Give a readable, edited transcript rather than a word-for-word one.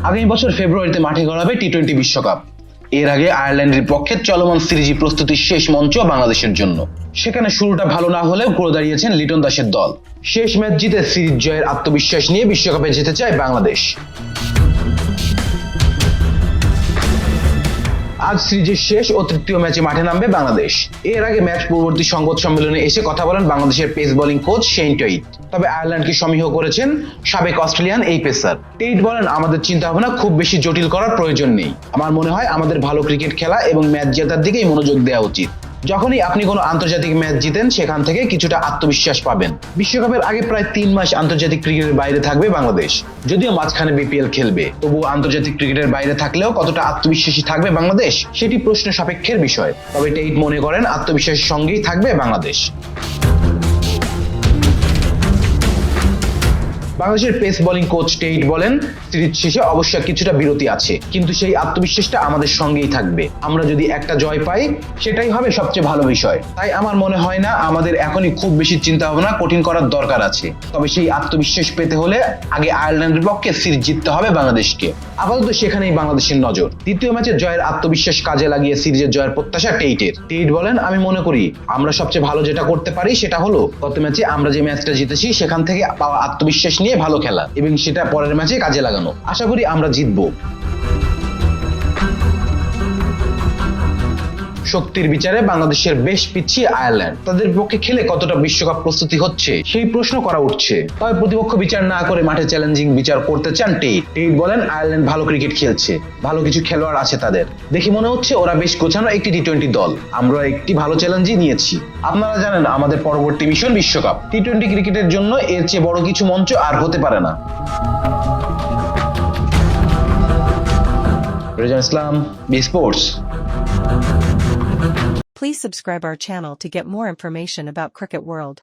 আগামী বছর ফেব্রুয়ারিতে মাঠে গড়াবে টি-20 বিশ্বকাপ। এর আগে আয়ারল্যান্ডের পক্ষে চলমান সিরিজ প্রস্তুতির শেষ মঞ্চ বাংলাদেশের জন্য। সেখানে শুরুটা ভালো না হলেও করে দাঁড়িয়েছেন লিটন দাসের দল। শেষ ম্যাচ জিতে সিরিজ জয়ের আত্মবিশ্বাস নিয়ে বিশ্বকাপে যেতে চায় বাংলাদেশ। আজ সিরিজের শেষ ও তৃতীয় ম্যাচে মাঠে নামবে বাংলাদেশ। এর আগে ম্যাচ পূর্ববর্তী সংবাদ সম্মেলনে এসে কথা বলেন বাংলাদেশের pace bowling coach Shane Tait. তবে আয়ারল্যান্ডকে সমীহ করেছেন সাবেক অস্ট্রেলিয়ান এই পেসার। টেইট বলেন, আমাদের চিন্তাভাবনা খুব বেশি জটিল করার প্রয়োজন নেই। আমার মনে হয় আমাদের ভালো ক্রিকেট খেলা এবং ম্যাচ জেতার দিকেই মনোযোগ দেওয়া উচিত। যখনই আপনি কোনো আন্তর্জাতিক ম্যাচ জিতেন সেখান থেকে কিছুটা আত্মবিশ্বাস পাবেন। বিশ্বকাপের আগে প্রায় 3 মাস আন্তর্জাতিক ক্রিকেটের বাইরে থাকবে বাংলাদেশ। যদিও মাঝখানে বিপিএল খেলবে, তবুও আন্তর্জাতিক ক্রিকেটের বাইরে থাকলেও কতটা আত্মবিশ্বাসী থাকবে বাংলাদেশ সেটি প্রশ্ন সাপেক্ষের বিষয়। তবে টেইট মনে করেন আত্মবিশ্বাসের সঙ্গেই থাকবে বাংলাদেশ। বাংলাদেশের পেস বোলিং কোচ টেইট বলেন, সিরিজ শেষে অবশ্য কিছুটা বিরতি আছে, কিন্তু সেই আত্মবিশ্বাসটা আমাদের সঙ্গেই থাকবে। আমরা যদি একটা জয় পাই সেটাই হবে সবচেয়ে ভালো বিষয়। তাই আমার মনে হয় না আমাদের এখনই খুব বেশি চিন্তা ভাবনা কঠিন করার দরকার আছে। তবে সেই আত্মবিশ্বাস পেতে হলে আগে আয়ারল্যান্ডের পক্ষে সিরিজ জিততে হবে বাংলাদেশকে। আপাতত সেখানেই বাংলাদেশের নজর। দ্বিতীয় ম্যাচে জয়ের আত্মবিশ্বাস কাজে লাগিয়ে সিরিজের জয়ের প্রত্যাশা টেইটের। টেইট বলেন, আমি মনে করি আমরা সবচেয়ে ভালো যেটা করতে পারি সেটা হলো গত ম্যাচে আমরা যে ম্যাচটা জিতেছি সেখান থেকে পাওয়া আত্মবিশ্বাস নিয়ে ভালো খেলা এবং সেটা পরের ম্যাচে কাজে লাগানো। আশা করি আমরা জিতবো। শক্তির বিচারে বাংলাদেশের বেশ পিছিয়ে আয়ারল্যান্ড। তাদের পক্ষে খেলে কতটা বিশ্বকাপ প্রস্তুতি হচ্ছে সেই প্রশ্ন করা উঠছে। তবে প্রতিপক্ষ বিচার না করে মাঠে চ্যালেঞ্জিং বিচার করতে চান টেইট। টেইট বলেন, আয়ারল্যান্ড ভালো ক্রিকেট খেলছে, ভালো কিছু খেলোয়াড় আছে তাদের। দেখে মনে হচ্ছে ওরা বেশ গোছানো একটি টি-20 দল। আমরা একটি ভালো চ্যালেঞ্জই নিয়েছি। আপনারা জানেন আমাদের পরবর্তী মিশন বিশ্বকাপ। টি-20 ক্রিকেটের জন্য এর চেয়ে বড় কিছু মঞ্চ আর হতে পারে না। Rezan Islam, B sports. Please subscribe our channel to get more information about Cricket World.